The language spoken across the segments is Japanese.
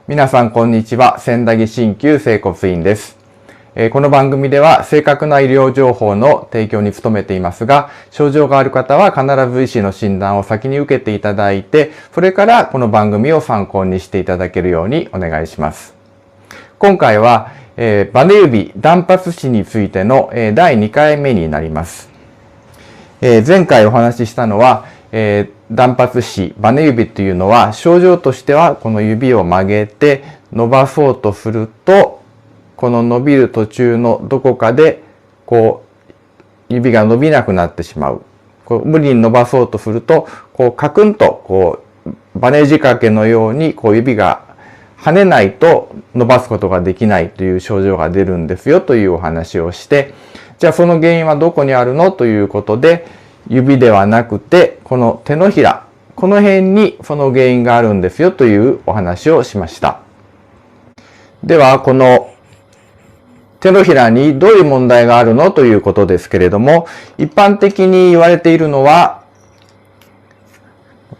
皆さんこんにちは。千駄木鍼灸整骨院です。この番組では正確な医療情報の提供に努めていますが、症状がある方は必ず医師の診断を先に受けていただいて、それからこの番組を参考にしていただけるようにお願いします。今回は、バネ指断髪師についての第2回目になります。前回お話ししたのは、断髪師、バネ指というのは症状としてはこの指を曲げて伸ばそうとすると、この伸びる途中のどこかで指が伸びなくなってしまう。無理に伸ばそうとすると、カクンとバネ仕掛けのように指が跳ねないと伸ばすことができないという症状が出るんですよというお話をして、じゃあその原因はどこにあるのということで、指ではなくてこの手のひら、この辺にその原因があるんですよというお話をしました。ではこの手のひらにどういう問題があるのということですけれども、一般的に言われているのは、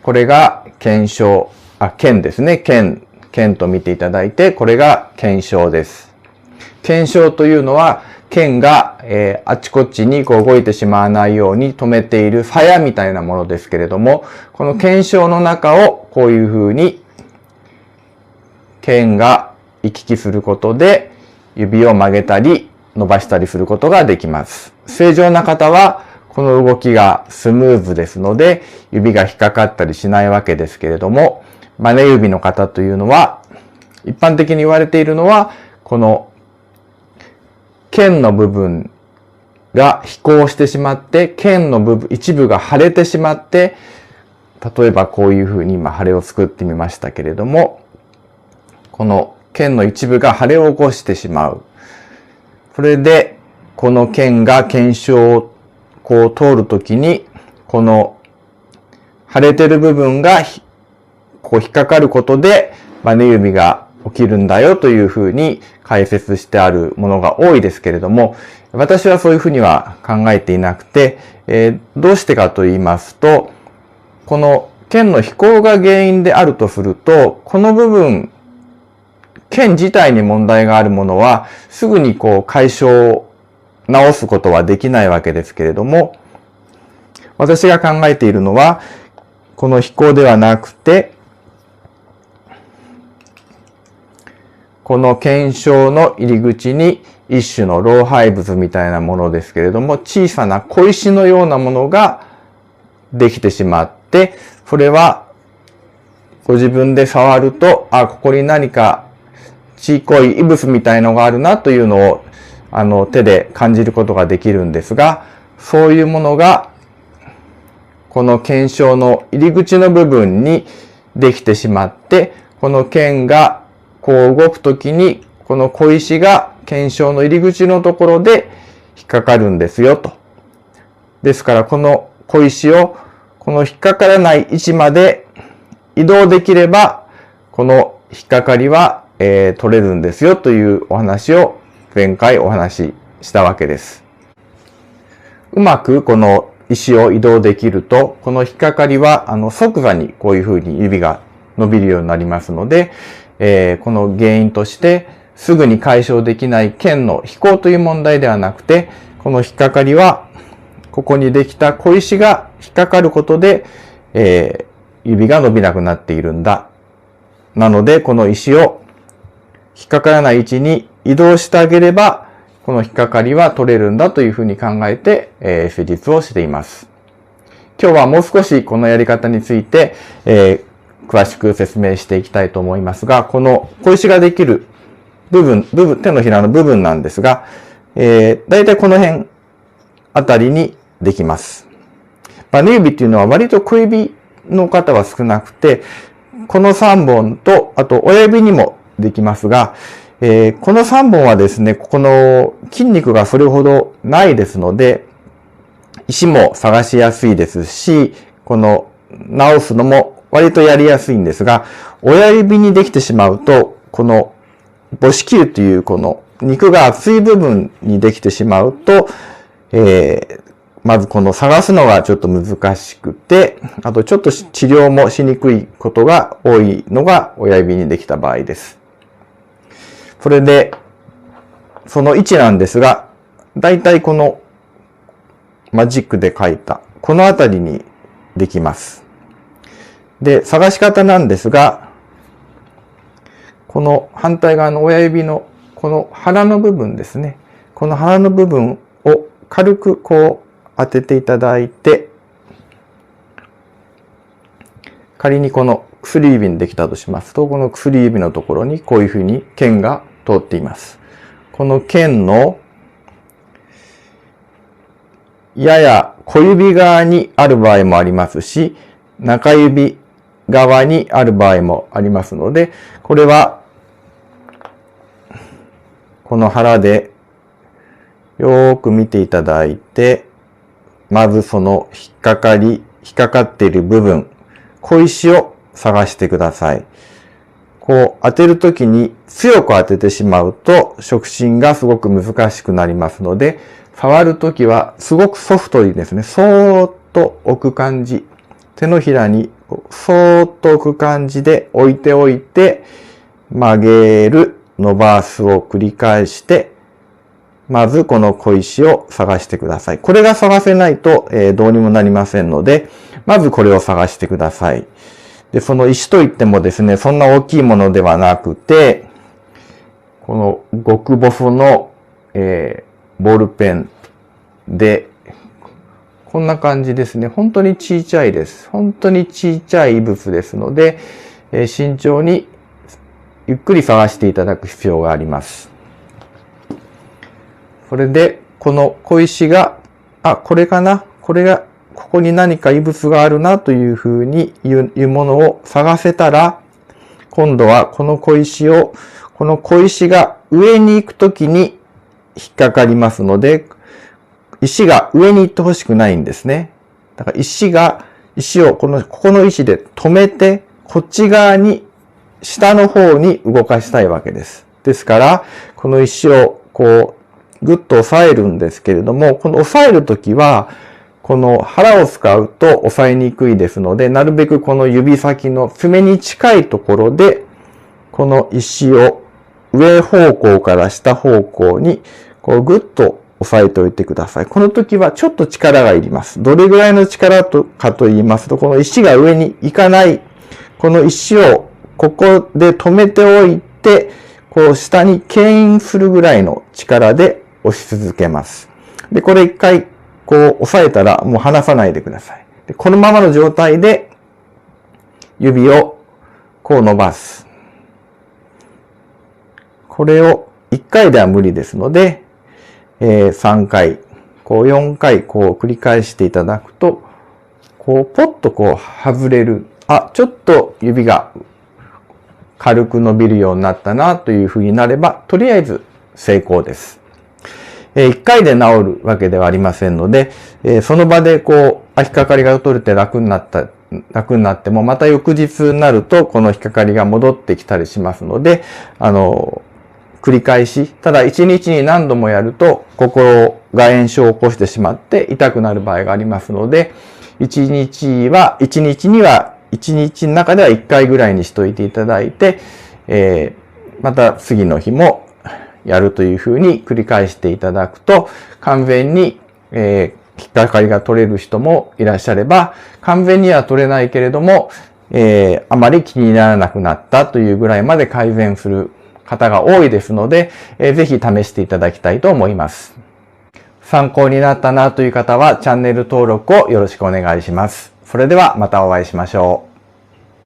これが腱ですね。腱と見ていただいて、これが腱鞘です。腱鞘というのは、腱が、あちこちに動いてしまわないように止めている鞘みたいなものですけれども、この腱鞘の中をこういうふうに腱が行き来することで指を曲げたり伸ばしたりすることができます。正常な方はこの動きがスムーズですので指が引っかかったりしないわけですけれども、バネ指の方というのは一般的に言われているのはこの腱の部分が飛行してしまって、腱の部分、一部が腫れてしまって、例えばこういうふうに今腫れを作ってみましたけれども、この腱の一部が腫れを起こしてしまう。それで、この腱が腱鞘を通るときに、この腫れてる部分が引っかかることで、バネ指が起きるんだよというふうに解説してあるものが多いですけれども、私はそういうふうには考えていなくて、どうしてかと言いますと、この腱の飛行が原因であるとすると、この部分、腱自体に問題があるものは、すぐに解消、治すことはできないわけですけれども、私が考えているのは、この飛行ではなくて、この腱鞘の入り口に一種の老廃物みたいなものですけれども、小さな小石のようなものができてしまって、それはご自分で触ると、ここに何かちっこい異物みたいのがあるなというのを手で感じることができるんですが、そういうものがこの腱鞘の入り口の部分にできてしまって、この腱が動くときに、この小石が腱鞘の入り口のところで引っかかるんですよと。ですから、この小石を、この引っかからない位置まで移動できれば、この引っかかりは、取れるんですよというお話を前回お話ししたわけです。うまくこの石を移動できると、この引っかかりは、即座にこういうふうに指が伸びるようになりますので、この原因としてすぐに解消できない腱の飛行という問題ではなくて、この引っかかりはここにできた小石が引っかかることで、指が伸びなくなっているんだ。なのでこの石を引っかからない位置に移動してあげれば、この引っかかりは取れるんだというふうに考えて、施術をしています。今日はもう少しこのやり方について、詳しく説明していきたいと思いますが、この小石ができる部分、手のひらの部分なんですが、だいたいこの辺あたりにできます。バネ指っていうのは割と小指の方は少なくて、この3本と、あと親指にもできますが、この3本はですね、この筋肉がそれほどないですので、石も探しやすいですし、この直すのも割とやりやすいんですが、親指にできてしまうと、この母指球というこの肉が厚い部分にできてしまうと、まずこの探すのがちょっと難しくて、あとちょっと治療もしにくいことが多いのが親指にできた場合です。それで、その位置なんですが、だいたいこのマジックで書いた、このあたりにできます。で、探し方なんですが、この反対側の親指のこの腹の部分ですね。この腹の部分を軽くこう当てていただいて、仮にこの薬指にできたとしますと、この薬指のところにこういうふうに剣が通っています。この剣のやや小指側にある場合もありますし、中指側にある場合もありますので、これはこの腹でよーく見ていただいて、まずその引っかかっている部分、小石を探してください。こう当てるときに強く当ててしまうと触診がすごく難しくなりますので、触るときはすごくソフトにですね、そーっと置く感じ、手のひらにそーっと置く感じで置いておいて、曲げる、伸ばすを繰り返して、まずこの小石を探してください。これが探せないと、どうにもなりませんので、まずこれを探してください。で、その石といってもですね、そんな大きいものではなくて、この極細の、ボールペンで、こんな感じですね。本当に小さいです。本当に小さい異物ですので、慎重にゆっくり探していただく必要があります。それで、この小石が、これかな？これが、ここに何か異物があるなというふうにいうものを探せたら、今度はこの小石が上に行くときに引っかかりますので、石が上に行ってほしくないんですね。だから石をここの石で止めて、こっち側に、下の方に動かしたいわけです。ですから、この石をこう、ぐっと押さえるんですけれども、この押さえるときは、この腹を使うと押さえにくいですので、なるべくこの指先の爪に近いところで、この石を上方向から下方向に、こうぐっと押さえておいてください。この時はちょっと力がいります。どれぐらいの力かと言いますと、この石が上に行かない、この石をここで止めておいて、こう下に牽引するぐらいの力で押し続けます。で、これ一回こう押さえたらもう離さないでください。で、このままの状態で指をこう伸ばす。これを1回では無理ですので、3回、こう4回こう繰り返していただくと、こうポッとこう外れる。ちょっと指が軽く伸びるようになったなというふうになれば、とりあえず成功です。1回で治るわけではありませんので、その場でこう、引っかかりが取れて楽になっても、また翌日になると、この引っかかりが戻ってきたりしますので、繰り返し、ただ1日に何度もやると、心が炎症を起こしてしまって痛くなる場合がありますので、1日の中では1回ぐらいにしといていただいて、また次の日もやるというふうに繰り返していただくと、完全に、引っかかりが取れる人もいらっしゃれば、完全には取れないけれども、あまり気にならなくなったというぐらいまで改善する方が多いですので、ぜひ試していただきたいと思います。参考になったなという方はチャンネル登録をよろしくお願いします。それではまたお会いしましょう。